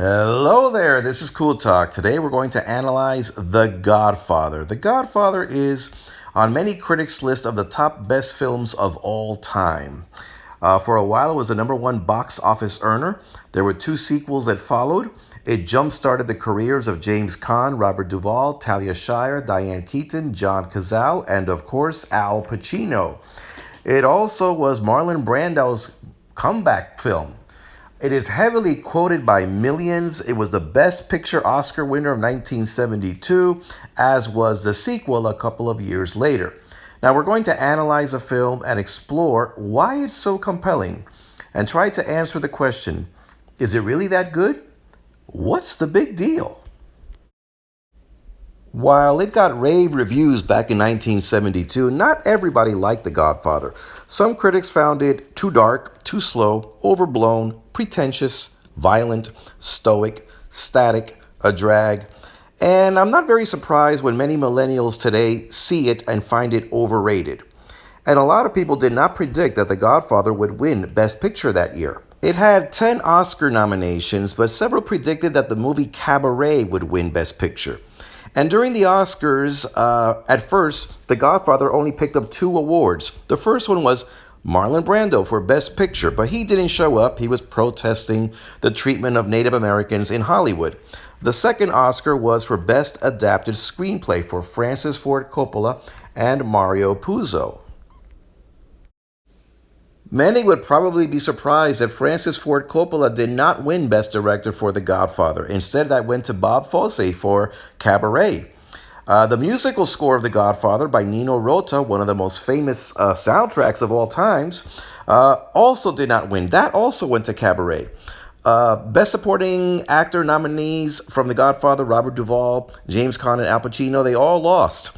Hello there, this is Cool Talk. Today we're going to analyze The Godfather. The Godfather is on many critics' list of the top best films of all time. For a while, it was the number one box office earner. There were two sequels that followed. It jump-started the careers of James Caan, Robert Duvall, Talia Shire, Diane Keaton, John Cazale, and of course, Al Pacino. It also was Marlon Brando's comeback film. It is heavily quoted by millions. It was the Best Picture Oscar winner of 1972, as was the sequel a couple of years later. Now we're going to analyze the film and explore why it's so compelling and try to answer the question, is it really that good? What's the big deal? While it got rave reviews back in 1972, not everybody liked The Godfather. Some critics found it too dark, too slow, overblown, pretentious, violent, stoic, static, a drag. And I'm not very surprised when many millennials today see it and find it overrated. And a lot of people did not predict that The Godfather would win Best Picture that year. It had 10 Oscar nominations, but several predicted that the movie Cabaret would win Best Picture. And during the Oscars, at first, The Godfather only picked up 2 awards. The first one was Marlon Brando for Best Picture, but he didn't show up. He was protesting the treatment of Native Americans in Hollywood. The second Oscar was for Best Adapted Screenplay for Francis Ford Coppola and Mario Puzo. Many would probably be surprised that Francis Ford Coppola did not win Best Director for The Godfather. Instead, that went to Bob Fosse for Cabaret. The musical score of The Godfather by Nino Rota, one of the most famous soundtracks of all times, also did not win. That also went to Cabaret. Best Supporting Actor nominees from The Godfather, Robert Duvall, James Caan, and Al Pacino, they all lost.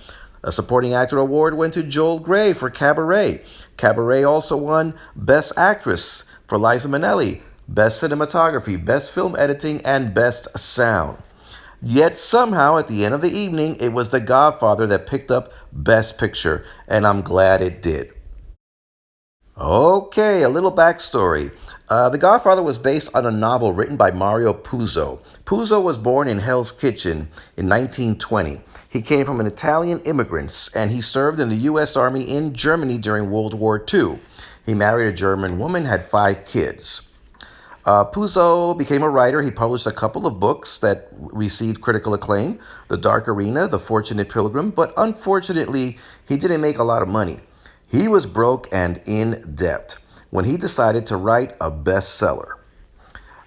A Supporting Actor award went to Joel Grey for Cabaret. Cabaret also won Best Actress for Liza Minnelli, Best Cinematography, Best Film Editing, and Best Sound. Yet somehow, at the end of the evening, it was The Godfather that picked up Best Picture, and I'm glad it did. Okay, a little backstory. The Godfather was based on a novel written by Mario Puzo. Puzo was born in Hell's Kitchen in 1920. He came from an Italian immigrants, and he served in the U.S. Army in Germany during World War II. He married a German woman, had 5 kids. Puzo became a writer. He published a couple of books that received critical acclaim, The Dark Arena, The Fortunate Pilgrim, but unfortunately, he didn't make a lot of money. He was broke and in debt when he decided to write a bestseller.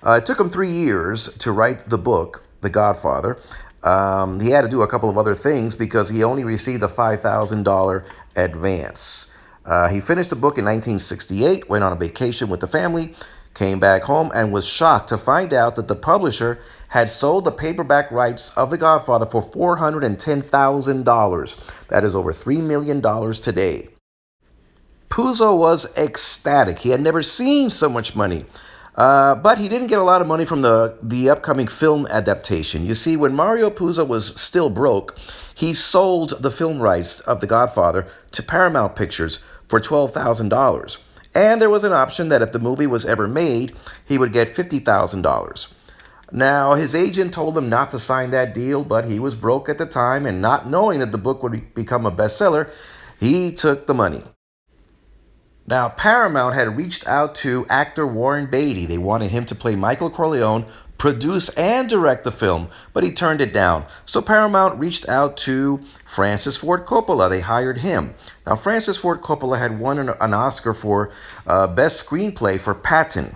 It took him 3 years to write the book, The Godfather. He had to do a couple of other things because he only received a $5,000 advance. He finished the book in 1968, went on a vacation with the family, came back home, and was shocked to find out that the publisher had sold the paperback rights of The Godfather for $410,000. That is over $3 million today. Puzo was ecstatic. He had never seen so much money. But he didn't get a lot of money from the upcoming film adaptation. You see, when Mario Puzo was still broke, he sold the film rights of The Godfather to Paramount Pictures for $12,000. And there was an option that if the movie was ever made, he would get $50,000. Now, his agent told him not to sign that deal, but he was broke at the time, and not knowing that the book would become a bestseller, he took the money. Now, Paramount had reached out to actor Warren Beatty. They wanted him to play Michael Corleone, produce and direct the film, but he turned it down. So Paramount reached out to Francis Ford Coppola. They hired him. Now, Francis Ford Coppola had won an Oscar for Best Screenplay for Patton.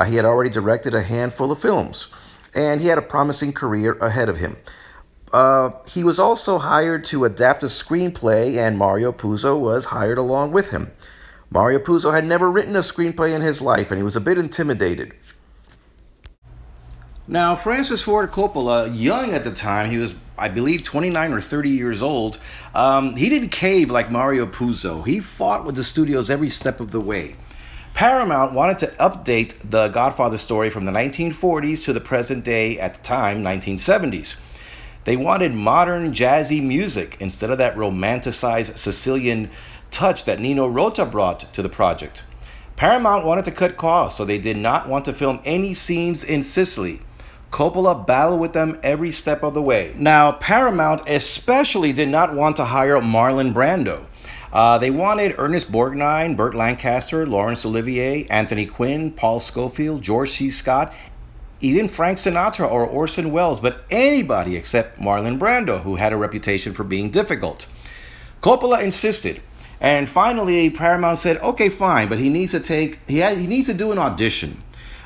He had already directed a handful of films, and he had a promising career ahead of him. He was also hired to adapt a screenplay, and Mario Puzo was hired along with him. Mario Puzo had never written a screenplay in his life, and he was a bit intimidated. Now, Francis Ford Coppola, young at the time, he was, I believe, 29 or 30 years old, he didn't cave like Mario Puzo. He fought with the studios every step of the way. Paramount wanted to update the Godfather story from the 1940s to the present day, at the time, 1970s. They wanted modern jazzy music instead of that romanticized Sicilian touch that Nino Rota brought to the project. Paramount wanted to cut costs, so they did not want to film any scenes in Sicily. Coppola battled with them every step of the way. Now, Paramount especially did not want to hire Marlon Brando. They wanted Ernest Borgnine, Burt Lancaster, Laurence Olivier, Anthony Quinn, Paul Scofield, George C. Scott, even Frank Sinatra or Orson Welles, but anybody except Marlon Brando, who had a reputation for being difficult. Coppola insisted, and finally Paramount said, "Okay, fine, but he needs to do an audition."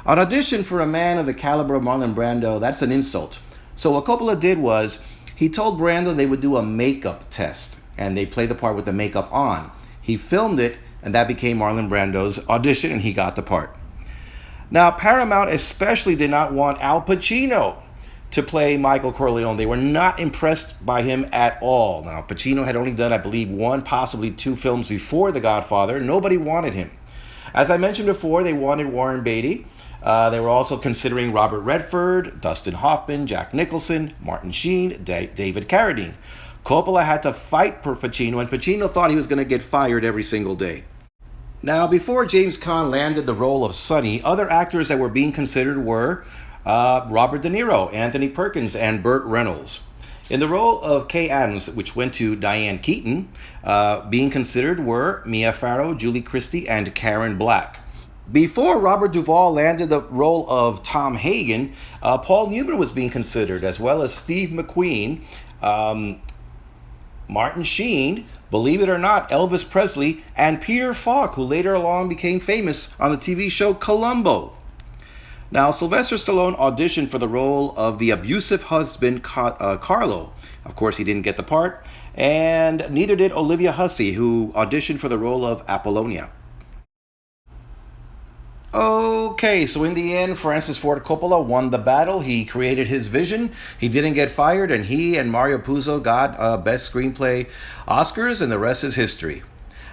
An audition for a man of the caliber of Marlon Brando, that's an insult. So what Coppola did was, he told Brando they would do a makeup test, and they played the part with the makeup on. He filmed it, and that became Marlon Brando's audition, and he got the part. Now, Paramount especially did not want Al Pacino to play Michael Corleone. They were not impressed by him at all. Now, Pacino had only done, I believe, one, possibly two films before The Godfather. Nobody wanted him. As I mentioned before, they wanted Warren Beatty. They were also considering Robert Redford, Dustin Hoffman, Jack Nicholson, Martin Sheen, David Carradine. Coppola had to fight for Pacino, and Pacino thought he was going to get fired every single day. Now, before James Caan landed the role of Sonny, other actors that were being considered were Robert De Niro, Anthony Perkins, and Burt Reynolds. In the role of Kay Adams, which went to Diane Keaton, being considered were Mia Farrow, Julie Christie, and Karen Black. Before Robert Duvall landed the role of Tom Hagen, Paul Newman was being considered, as well as Steve McQueen, Martin Sheen, believe it or not, Elvis Presley, and Peter Falk, who later along became famous on the TV show Columbo. Now, Sylvester Stallone auditioned for the role of the abusive husband, Carlo. Of course, he didn't get the part, and neither did Olivia Hussey, who auditioned for the role of Apollonia. Okay, so in the end, Francis Ford Coppola won the battle. He created his vision. He didn't get fired, and he and Mario Puzo got Best Screenplay Oscars, and the rest is history.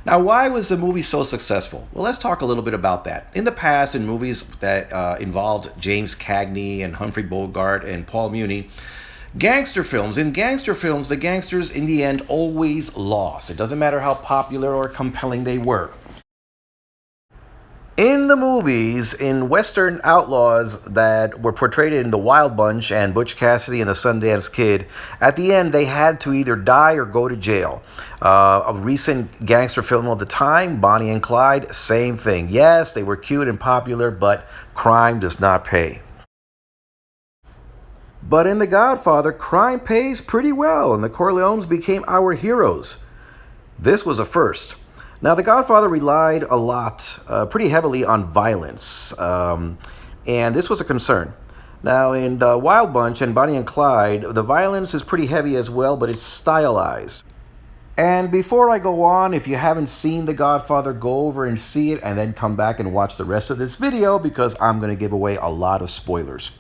Now, why was the movie so successful? Well, let's talk a little bit about that. In the past, in movies that involved James Cagney and Humphrey Bogart and Paul Muni, in gangster films, the gangsters in the end always lost. It doesn't matter how popular or compelling they were. In the movies, in Western outlaws that were portrayed in The Wild Bunch and Butch Cassidy and the Sundance Kid, at the end they had to either die or go to jail. A recent gangster film of the time, Bonnie and Clyde, same thing. Yes, they were cute and popular, but crime does not pay. But in The Godfather, crime pays pretty well, and the Corleones became our heroes. This was a first. Now, The Godfather relied a lot, pretty heavily on violence, and this was a concern. Now, in Wild Bunch and Bonnie and Clyde, the violence is pretty heavy as well, but it's stylized. And before I go on, if you haven't seen The Godfather, go over and see it, and then come back and watch the rest of this video, because I'm going to give away a lot of spoilers.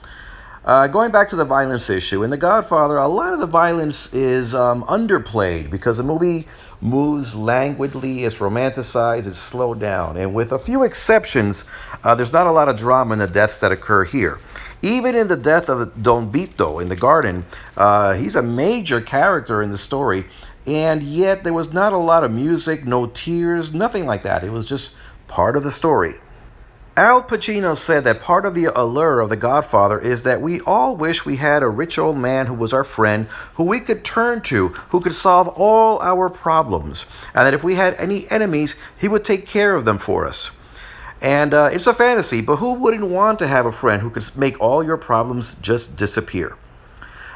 Going back to the violence issue, in The Godfather, a lot of the violence is underplayed because the movie moves languidly, it's romanticized, it's slowed down. And with a few exceptions, there's not a lot of drama in the deaths that occur here. Even in the death of Don Vito in the garden, he's a major character in the story, and yet there was not a lot of music, no tears, nothing like that. It was just part of the story. Al Pacino said that part of the allure of The Godfather is that we all wish we had a rich old man who was our friend, who we could turn to, who could solve all our problems, and that if we had any enemies, he would take care of them for us. And it's a fantasy, but who wouldn't want to have a friend who could make all your problems just disappear?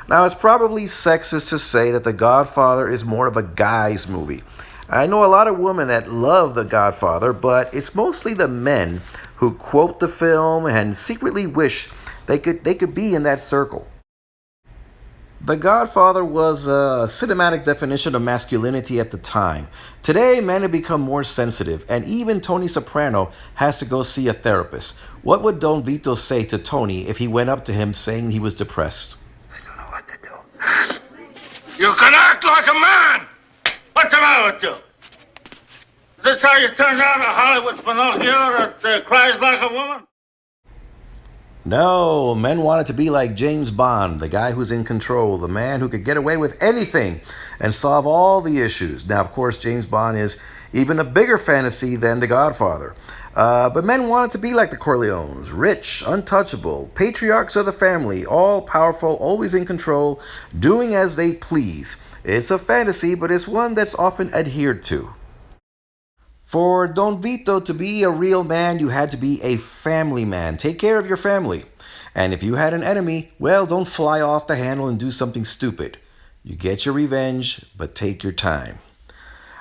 Now, it's probably sexist to say that The Godfather is more of a guy's movie. I know a lot of women that love The Godfather, but it's mostly the men who quote the film and secretly wish they could be in that circle. The Godfather was a cinematic definition of masculinity at the time. Today, men have become more sensitive, and even Tony Soprano has to go see a therapist. What would Don Vito say to Tony if he went up to him saying he was depressed? I don't know what to do. You can act like a man! What's the matter with you? Is this how you turn out a Hollywood Pinocchio that cries like a woman? No, men wanted to be like James Bond, the guy who's in control, the man who could get away with anything and solve all the issues. Now, of course, James Bond is even a bigger fantasy than The Godfather. But men wanted to be like the Corleones, rich, untouchable, patriarchs of the family, all powerful, always in control, doing as they please. It's a fantasy, but it's one that's often adhered to. For Don Vito to be a real man, you had to be a family man. Take care of your family. And if you had an enemy, well, don't fly off the handle and do something stupid. You get your revenge, but take your time.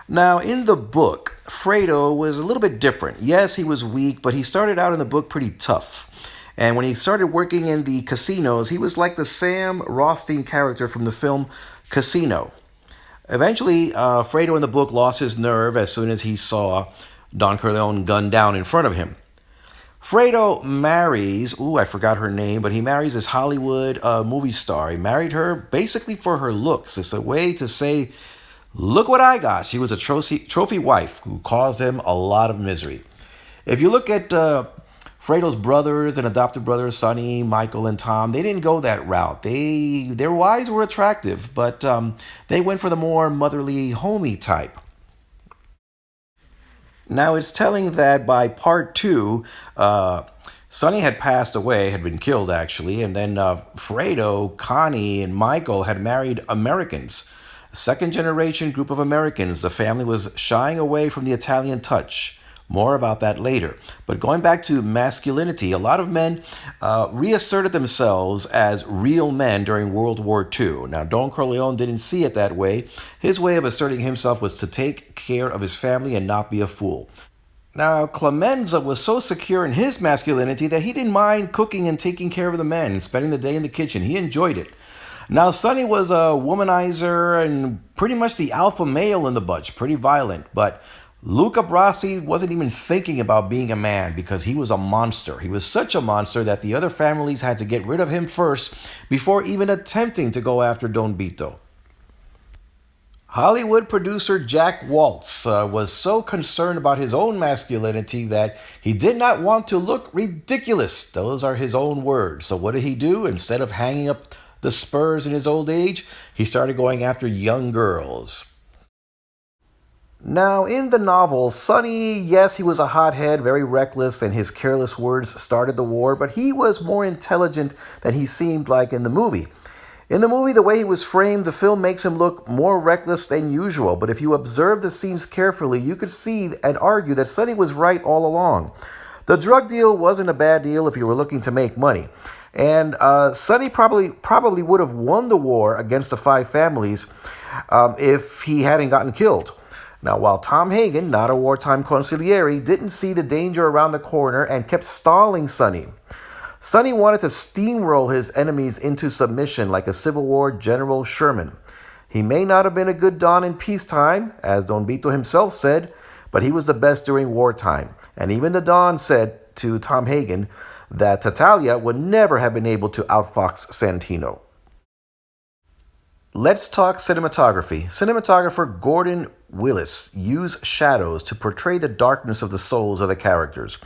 Now, in the book, Fredo was a little bit different. Yes, he was weak, but he started out in the book pretty tough. And when he started working in the casinos, he was like the Sam Rothstein character from the film Casino. Eventually, Fredo in the book lost his nerve as soon as he saw Don Corleone gunned down in front of him. Fredo marries, I forgot her name, but he marries this Hollywood movie star. He married her basically for her looks. It's a way to say, look what I got. She was a trophy wife who caused him a lot of misery. If you look at Fredo's brothers and adopted brothers, Sonny, Michael, and Tom, they didn't go that route. Their wives were attractive, but they went for the more motherly, homey type. Now, it's telling that by part two, Sonny had passed away, had been killed actually, and then Fredo, Connie, and Michael had married Americans. A second generation group of Americans. The family was shying away from the Italian touch. More about that later. But going back to masculinity, a lot of men reasserted themselves as real men during World War II. Now, Don Corleone didn't see it that way. His way of asserting himself was to take care of his family and not be a fool. Now, Clemenza was so secure in his masculinity that he didn't mind cooking and taking care of the men and spending the day in the kitchen. He enjoyed it. Now, Sonny was a womanizer and pretty much the alpha male in the bunch, pretty violent, but Luca Brasi wasn't even thinking about being a man because he was a monster. He was such a monster that the other families had to get rid of him first before even attempting to go after Don Vito. Hollywood producer Jack Waltz was so concerned about his own masculinity that he did not want to look ridiculous. Those are his own words. So what did he do? Instead of hanging up the spurs in his old age, he started going after young girls. Now, in the novel, Sonny, yes, he was a hothead, very reckless, and his careless words started the war, but he was more intelligent than he seemed like in the movie. In the movie, the way he was framed, the film makes him look more reckless than usual, but if you observe the scenes carefully, you could see and argue that Sonny was right all along. The drug deal wasn't a bad deal if you were looking to make money. And Sonny probably would have won the war against the five families if he hadn't gotten killed. Now, while Tom Hagen, not a wartime consigliere, didn't see the danger around the corner and kept stalling Sonny. Sonny wanted to steamroll his enemies into submission like a Civil War General Sherman. He may not have been a good Don in peacetime, as Don Vito himself said, but he was the best during wartime. And even the Don said to Tom Hagen that Tattaglia would never have been able to outfox Santino. Let's talk cinematography. Cinematographer Gordon Willis used shadows to portray the darkness of the souls of the characters.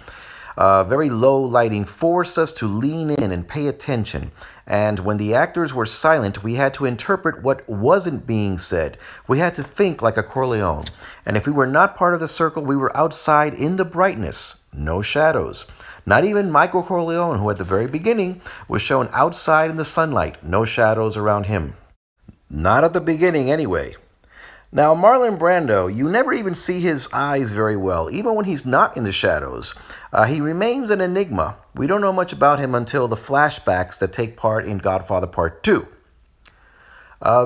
Very low lighting forced us to lean in and pay attention. And when the actors were silent, we had to interpret what wasn't being said. We had to think like a Corleone. And if we were not part of the circle, we were outside in the brightness. No shadows. Not even Michael Corleone, who at the very beginning was shown outside in the sunlight. No shadows around him. Not at the beginning, anyway. Now, Marlon Brando, you never even see his eyes very well, even when he's not in the shadows. He remains an enigma. We don't know much about him until the flashbacks that take part in Godfather Part 2.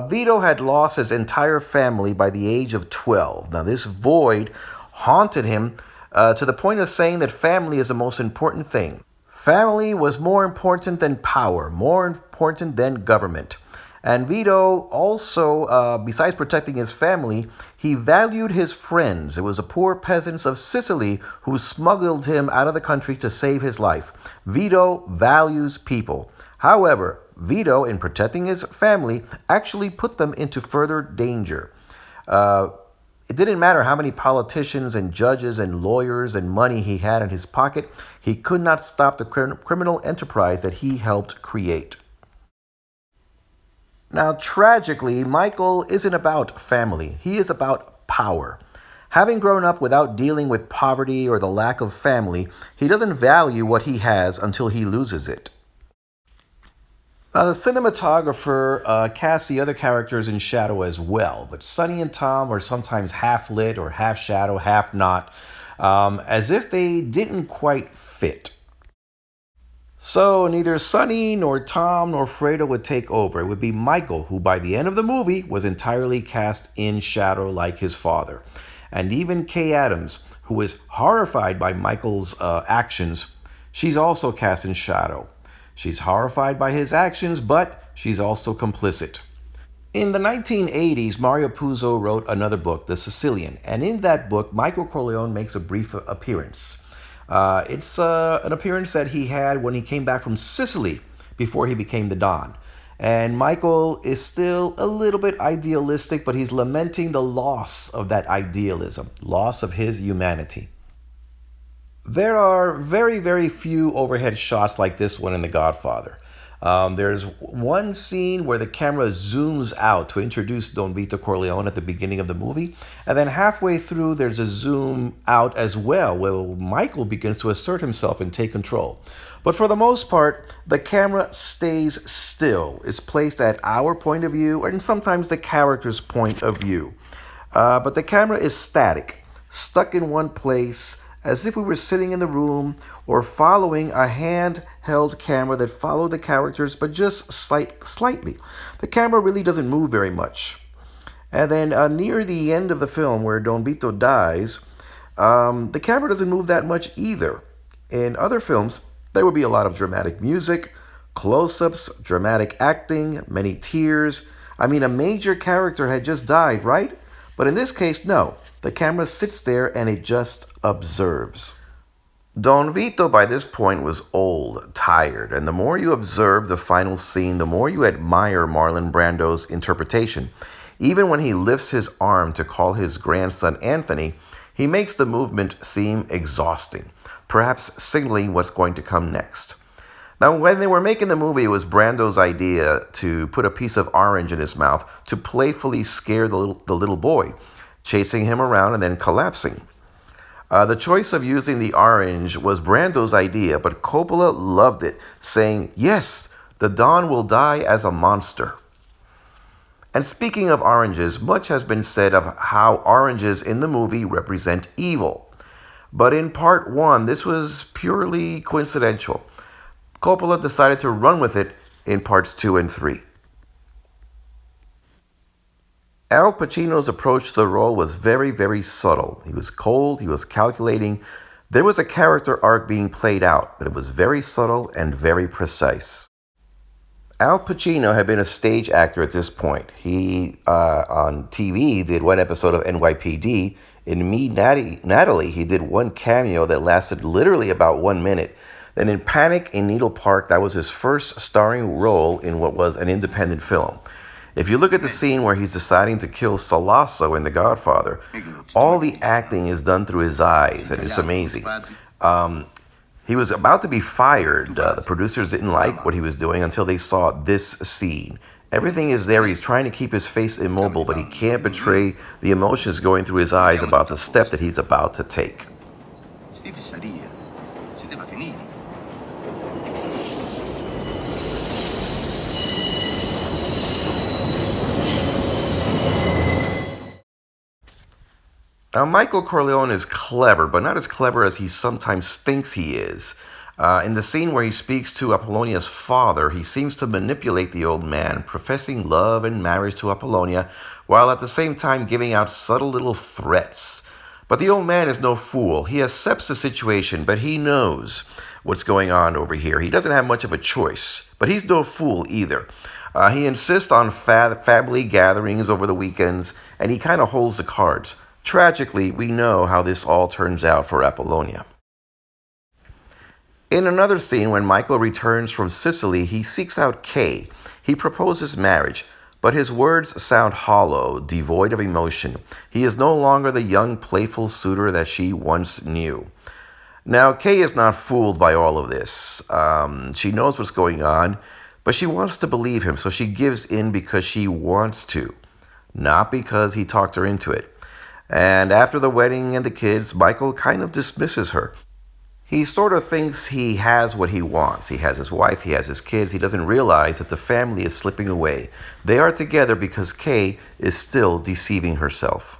Vito had lost his entire family by the age of 12. Now, this void haunted him to the point of saying that family is the most important thing. Family was more important than power, more important than government. And Vito also, besides protecting his family, he valued his friends. It was the poor peasants of Sicily who smuggled him out of the country to save his life. Vito values people. However, Vito, in protecting his family, actually put them into further danger. It didn't matter how many politicians and judges and lawyers and money he had in his pocket. He could not stop the criminal enterprise that he helped create. Now, tragically, Michael isn't about family. He is about power. Having grown up without dealing with poverty or the lack of family, he doesn't value what he has until he loses it. The cinematographer casts the other characters in shadow as well, but Sonny and Tom are sometimes half lit or half shadow, half not, as if they didn't quite fit. So neither Sonny nor Tom nor Fredo would take over. It would be Michael, who by the end of the movie was entirely cast in shadow like his father. And even Kay Adams, who is horrified by Michael's actions, she's also cast in shadow. She's horrified by his actions, but she's also complicit. In the 1980s, Mario Puzo wrote another book, The Sicilian, and in that book, Michael Corleone makes a brief appearance. It's an appearance that he had when he came back from Sicily before he became the Don. And Michael is still a little bit idealistic, but he's lamenting the loss of that idealism, loss of his humanity. There are very, very few overhead shots like this one in The Godfather. There's one scene where the camera zooms out to introduce Don Vito Corleone at the beginning of the movie, and then halfway through there's a zoom out as well where Michael begins to assert himself and take control. But for the most part, the camera stays still. It's placed at our point of view and sometimes the character's point of view. But the camera is static, stuck in one place, as if we were sitting in the room or following a handheld camera that followed the characters but just slightly. The camera really doesn't move very much. And then near the end of the film where Don Vito dies, the camera doesn't move that much either. In other films, there would be a lot of dramatic music, close-ups, dramatic acting, many tears. I mean, a major character had just died, right? But in this case, no. The camera sits there and it just observes. Don Vito by this point was old, tired, and the more you observe the final scene, the more you admire Marlon Brando's interpretation. Even when he lifts his arm to call his grandson Anthony, he makes the movement seem exhausting, perhaps signaling what's going to come next. Now, when they were making the movie, it was Brando's idea to put a piece of orange in his mouth to playfully scare the little boy, chasing him around and then collapsing. The choice of using the orange was Brando's idea, but Coppola loved it, saying, "Yes, the Don will die as a monster." And speaking of oranges, much has been said of how oranges in the movie represent evil. But in part one, this was purely coincidental. Coppola decided to run with it in parts 2 and 3. Al Pacino's approach to the role was very, very subtle. He was cold, he was calculating. There was a character arc being played out, but it was very subtle and very precise. Al Pacino had been a stage actor at this point. He, on TV, did one episode of NYPD. In Me, Natalie, he did one cameo that lasted literally about 1 minute. Then in Panic in Needle Park, that was his first starring role in what was an independent film. If you look at the scene where he's deciding to kill Salasso in The Godfather, all the acting is done through his eyes, and it's amazing. He was about to be fired. The producers didn't like what he was doing until they saw this scene. Everything is there. He's trying to keep his face immobile, but he can't betray the emotions going through his eyes about the step that he's about to take. Now, Michael Corleone is clever, but not as clever as he sometimes thinks he is. In the scene where he speaks to Apollonia's father, he seems to manipulate the old man, professing love and marriage to Apollonia, while at the same time giving out subtle little threats. But the old man is no fool. He accepts the situation, but he knows what's going on over here. He doesn't have much of a choice, but he's no fool either. He insists on family gatherings over the weekends, and he kind of holds the cards. Tragically, we know how this all turns out for Apollonia. In another scene, when Michael returns from Sicily, he seeks out Kay. He proposes marriage, but his words sound hollow, devoid of emotion. He is no longer the young, playful suitor that she once knew. Now, Kay is not fooled by all of this. She knows what's going on, but she wants to believe him, so she gives in because she wants to, not because he talked her into it. And after the wedding and the kids, Michael kind of dismisses her. He sort of thinks he has what he wants. He has his wife, he has his kids. He doesn't realize that the family is slipping away. They are together because Kay is still deceiving herself.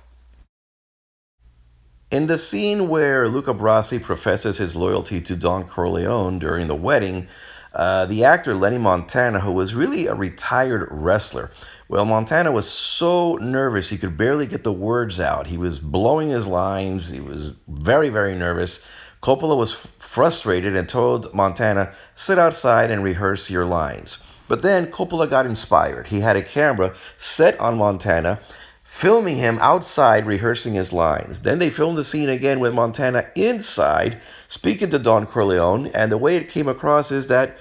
In the scene where Luca Brasi professes his loyalty to Don Corleone during the wedding, the actor Lenny Montana, who was really a retired wrestler, well, Montana was so nervous he could barely get the words out. He was blowing his lines. He was very, very nervous. Coppola was frustrated and told Montana, sit outside and rehearse your lines. But then Coppola got inspired. He had a camera set on Montana, filming him outside rehearsing his lines. Then they filmed the scene again with Montana inside speaking to Don Corleone, and the way it came across is that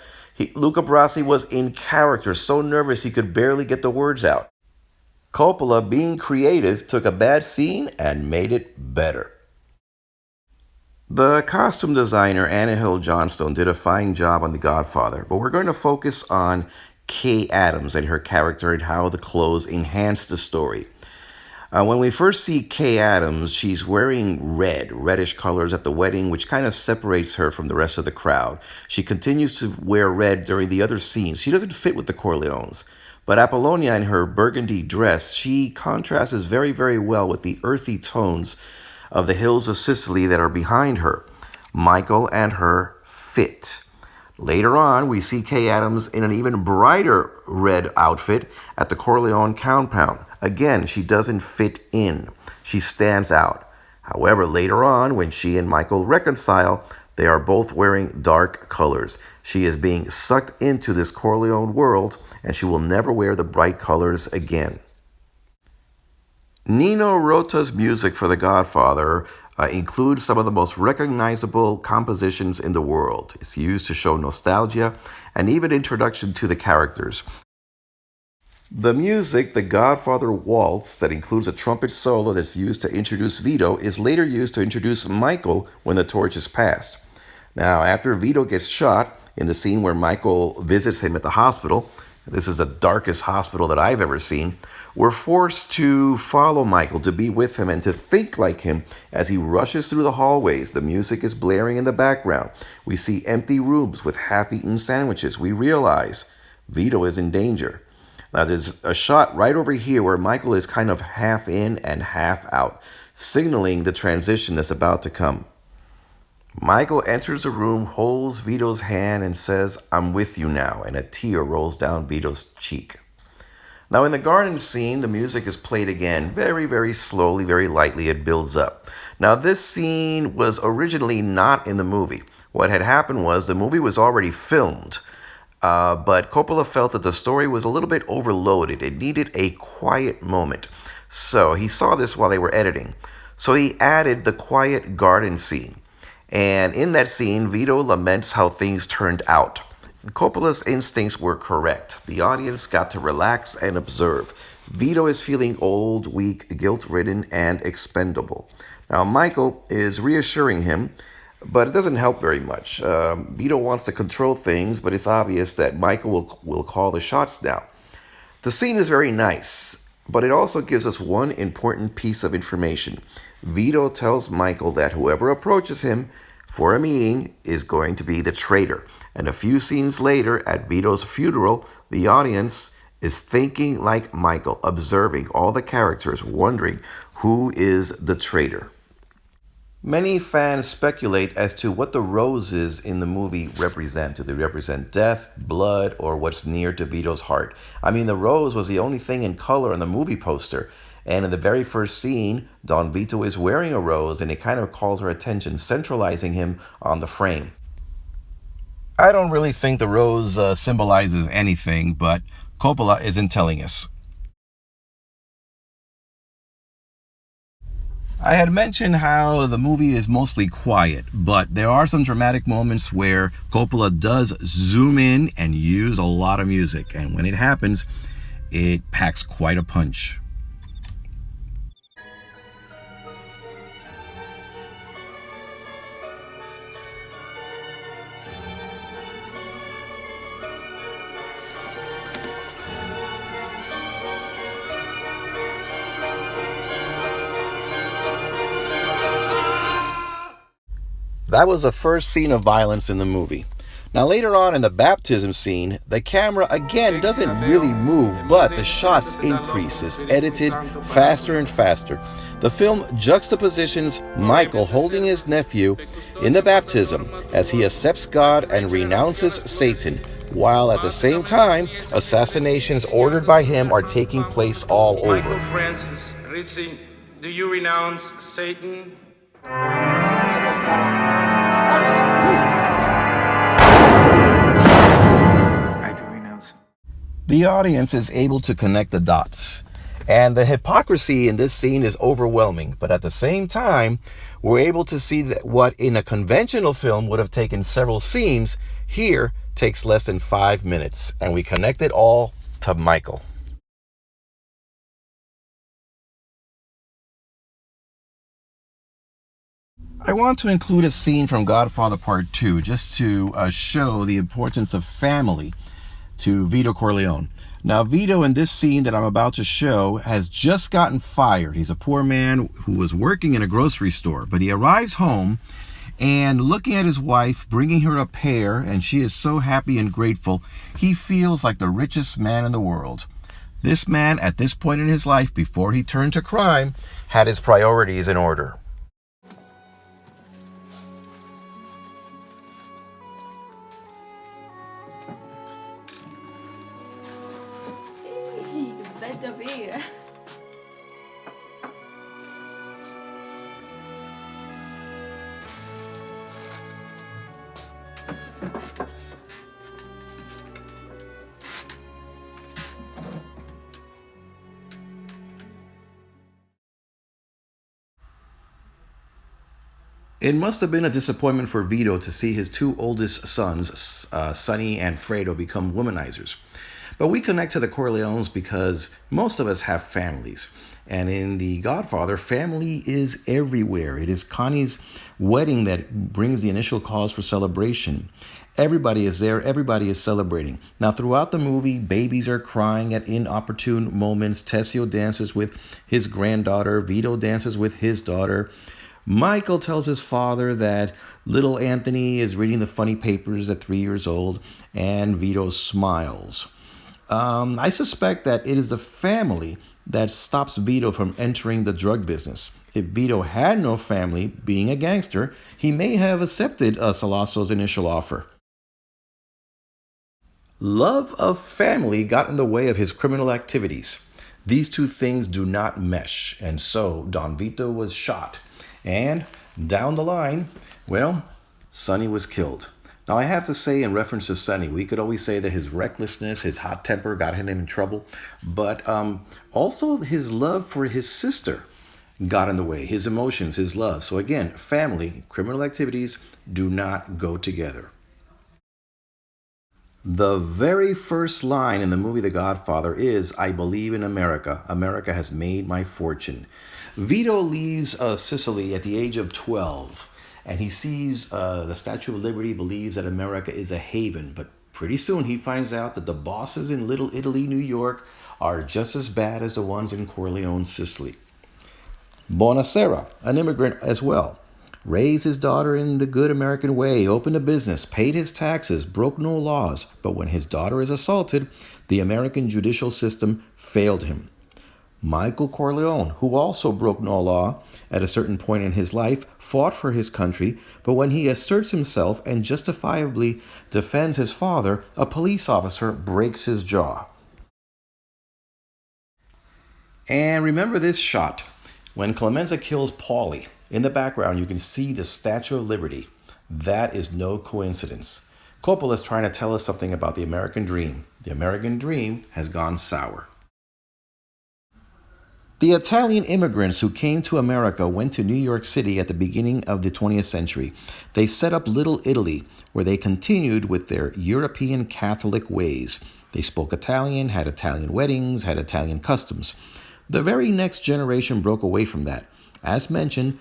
Luca Brasi was in character, so nervous he could barely get the words out. Coppola, being creative, took a bad scene and made it better. The costume designer Anna Hill Johnstone did a fine job on The Godfather, but we're going to focus on Kay Adams and her character and how the clothes enhance the story. When we first see Kay Adams, she's wearing reddish colors at the wedding, which kind of separates her from the rest of the crowd. She continues to wear red during the other scenes. She doesn't fit with the Corleones. But Apollonia in her burgundy dress, she contrasts very, very well with the earthy tones of the hills of Sicily that are behind her. Michael and her fit. Later on, we see Kay Adams in an even brighter red outfit at the Corleone compound. Again, she doesn't fit in. She stands out. However, later on, when she and Michael reconcile, they are both wearing dark colors. She is being sucked into this Corleone world, and she will never wear the bright colors again. Nino Rota's music for The Godfather includes some of the most recognizable compositions in the world. It's used to show nostalgia and even introduction to the characters. The music, the Godfather Waltz, that includes a trumpet solo that's used to introduce Vito, is later used to introduce Michael when the torch is passed. Now, after Vito gets shot, in the scene where Michael visits him at the hospital, this is the darkest hospital that I've ever seen, we're forced to follow Michael, to be with him and to think like him as he rushes through the hallways. The music is blaring in the background. We see empty rooms with half-eaten sandwiches. We realize Vito is in danger. Now, there's a shot right over here where Michael is kind of half in and half out, signaling the transition that's about to come. Michael enters the room, holds Vito's hand, and says, I'm with you now, and a tear rolls down Vito's cheek. Now, in the garden scene, the music is played again, very, very slowly, very lightly. It builds up. Now, this scene was originally not in the movie. What had happened was the movie was already filmed, but Coppola felt that the story was a little bit overloaded. It needed a quiet moment. So he saw this while they were editing. So he added the quiet garden scene. And in that scene, Vito laments how things turned out. Coppola's instincts were correct. The audience got to relax and observe. Vito is feeling old, weak, guilt-ridden, and expendable. Now, Michael is reassuring him, but it doesn't help very much. Vito wants to control things, but it's obvious that Michael will call the shots now. The scene is very nice, but it also gives us one important piece of information. Vito tells Michael that whoever approaches him for a meeting is going to be the traitor. And a few scenes later, at Vito's funeral, the audience is thinking like Michael, observing all the characters, wondering who is the traitor. Many fans speculate as to what the roses in the movie represent. Do they represent death, blood, or what's near to Vito's heart? I mean, the rose was the only thing in color on the movie poster. And in the very first scene, Don Vito is wearing a rose, and it kind of calls our attention, centralizing him on the frame. I don't really think the rose symbolizes anything, but Coppola isn't telling us. I had mentioned how the movie is mostly quiet, but there are some dramatic moments where Coppola does zoom in and use a lot of music. And when it happens, it packs quite a punch. That was the first scene of violence in the movie. Now, later on in the baptism scene, the camera again doesn't really move, but the shots increase. It's edited faster and faster. The film juxtapositions Michael holding his nephew in the baptism as he accepts God and renounces Satan, while at the same time, assassinations ordered by him are taking place all over. Michael Francis Rizzi, do you renounce Satan? I do renounce. The audience is able to connect the dots. And the hypocrisy in this scene is overwhelming. But at the same time, we're able to see that what in a conventional film would have taken several scenes, here takes less than 5 minutes. And we connect it all to Michael. I want to include a scene from Godfather Part 2 just to show the importance of family to Vito Corleone. Now, Vito in this scene that I'm about to show has just gotten fired. He's a poor man who was working in a grocery store, but he arrives home and looking at his wife, bringing her a pear, and she is so happy and grateful, he feels like the richest man in the world. This man, at this point in his life, before he turned to crime, had his priorities in order. Better be. It must have been a disappointment for Vito to see his two oldest sons, Sonny and Fredo, become womanizers. But we connect to the Corleones because most of us have families. And in The Godfather, family is everywhere. It is Connie's wedding that brings the initial cause for celebration. Everybody is there. Everybody is celebrating. Now, throughout the movie, babies are crying at inopportune moments. Tessio dances with his granddaughter. Vito dances with his daughter. Michael tells his father that little Anthony is reading the funny papers at 3 years old, and Vito smiles. I suspect that it is the family that stops Vito from entering the drug business. If Vito had no family, being a gangster, he may have accepted Sollozzo's initial offer. Love of family got in the way of his criminal activities. These two things do not mesh, and so Don Vito was shot. And down the line, well, Sonny was killed. Now, I have to say, in reference to Sonny, we could always say that his recklessness, his hot temper got him in trouble, but also his love for his sister got in the way, his emotions, his love. So again, family, criminal activities do not go together. The very first line in the movie The Godfather is, "I believe in America. America has made my fortune." Vito leaves Sicily at the age of 12. And he sees the Statue of Liberty, believes that America is a haven. But pretty soon he finds out that the bosses in Little Italy, New York, are just as bad as the ones in Corleone, Sicily. Bonacera, an immigrant as well, raised his daughter in the good American way, opened a business, paid his taxes, broke no laws. But when his daughter is assaulted, the American judicial system failed him. Michael Corleone, who also broke no law at a certain point in his life, fought for his country, but when he asserts himself and justifiably defends his father, a police officer breaks his jaw. And remember this shot. When Clemenza kills Paulie, in the background you can see the Statue of Liberty. That is no coincidence. Coppola is trying to tell us something about the American dream. The American dream has gone sour. The Italian immigrants who came to America went to New York City at the beginning of the 20th century. They set up Little Italy, where they continued with their European Catholic ways. They spoke Italian, had Italian weddings, had Italian customs. The very next generation broke away from that. As mentioned,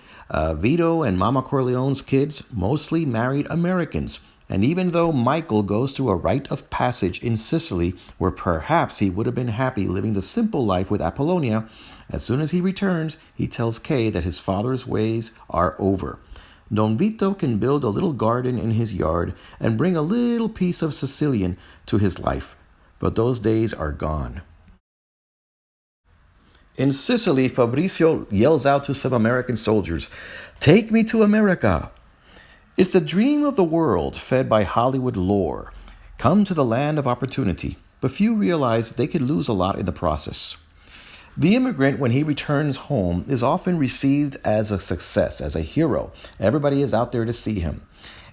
Vito and Mama Corleone's kids mostly married Americans. And even though Michael goes through a rite of passage in Sicily, where perhaps he would have been happy living the simple life with Apollonia, as soon as he returns, he tells Kay that his father's ways are over. Don Vito can build a little garden in his yard and bring a little piece of Sicilian to his life. But those days are gone. In Sicily, Fabrizio yells out to some American soldiers, "Take me to America!" It's the dream of the world fed by Hollywood lore. Come to the land of opportunity, but few realize they could lose a lot in the process. The immigrant, when he returns home, is often received as a success, as a hero. Everybody is out there to see him.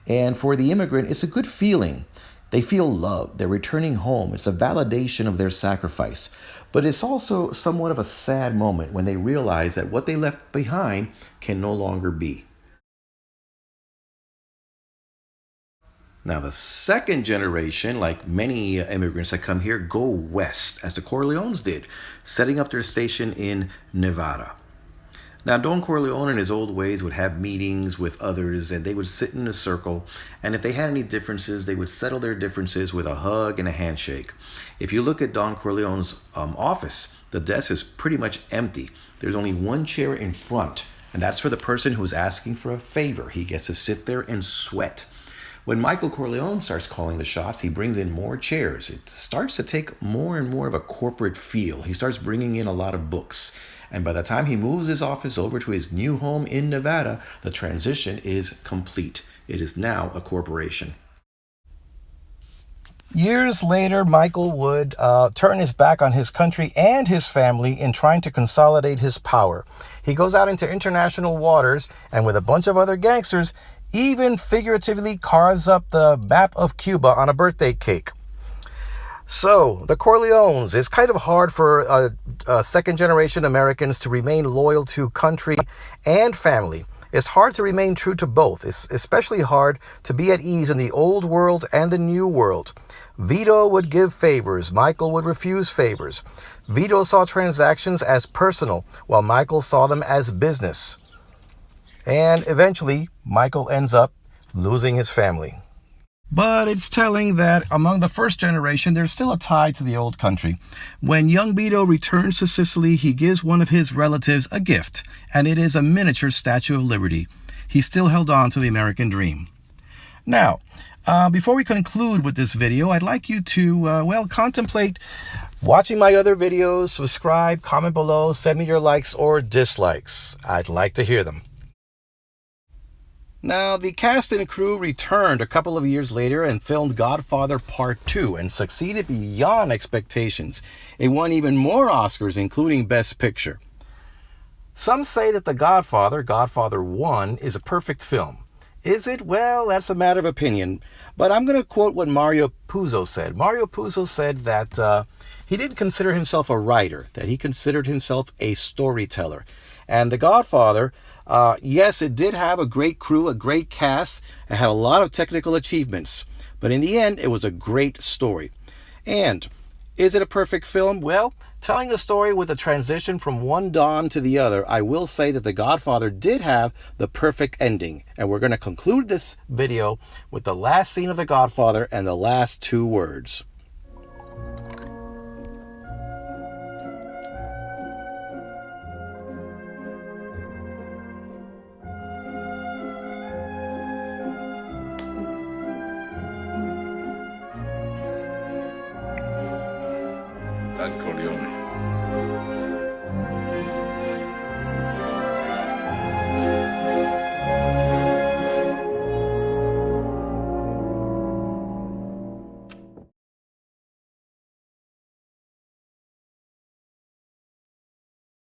And for the immigrant, it's a good feeling. They feel loved. They're returning home. It's a validation of their sacrifice. But it's also somewhat of a sad moment when they realize that what they left behind can no longer be. Now, the second generation, like many immigrants that come here, go west, as the Corleones did, setting up their station in Nevada. Now, Don Corleone in his old ways would have meetings with others, and they would sit in a circle, and if they had any differences, they would settle their differences with a hug and a handshake. If you look at Don Corleone's office, the desk is pretty much empty. There's only one chair in front, and that's for the person who's asking for a favor. He gets to sit there and sweat. When Michael Corleone starts calling the shots, he brings in more chairs. It starts to take more and more of a corporate feel. He starts bringing in a lot of books. And by the time he moves his office over to his new home in Nevada, the transition is complete. It is now a corporation. Years later, Michael would turn his back on his country and his family in trying to consolidate his power. He goes out into international waters and with a bunch of other gangsters, even figuratively carves up the map of Cuba on a birthday cake. So, the Corleones, it's kind of hard for second-generation Americans to remain loyal to country and family. It's hard to remain true to both. It's especially hard to be at ease in the old world and the new world. Vito would give favors. Michael would refuse favors. Vito saw transactions as personal, while Michael saw them as business. And eventually, Michael ends up losing his family. But it's telling that among the first generation, there's still a tie to the old country. When young Vito returns to Sicily, he gives one of his relatives a gift, and it is a miniature Statue of Liberty. He still held on to the American dream. Now, before we conclude with this video, I'd like you to, contemplate watching my other videos, subscribe, comment below, send me your likes or dislikes. I'd like to hear them. Now, the cast and crew returned a couple of years later and filmed Godfather Part 2 and succeeded beyond expectations. It won even more Oscars, including Best Picture. Some say that The Godfather, Godfather 1, is a perfect film. Is it? Well, that's a matter of opinion. But I'm going to quote what Mario Puzo said. Mario Puzo said that he didn't consider himself a writer, that he considered himself a storyteller. And The Godfather, yes, it did have a great crew, a great cast. It had a lot of technical achievements. But in the end, it was a great story. And is it a perfect film? Well, telling a story with a transition from one Don to the other, I will say that The Godfather did have the perfect ending. And we're going to conclude this video with the last scene of The Godfather and the last two words. Corleone.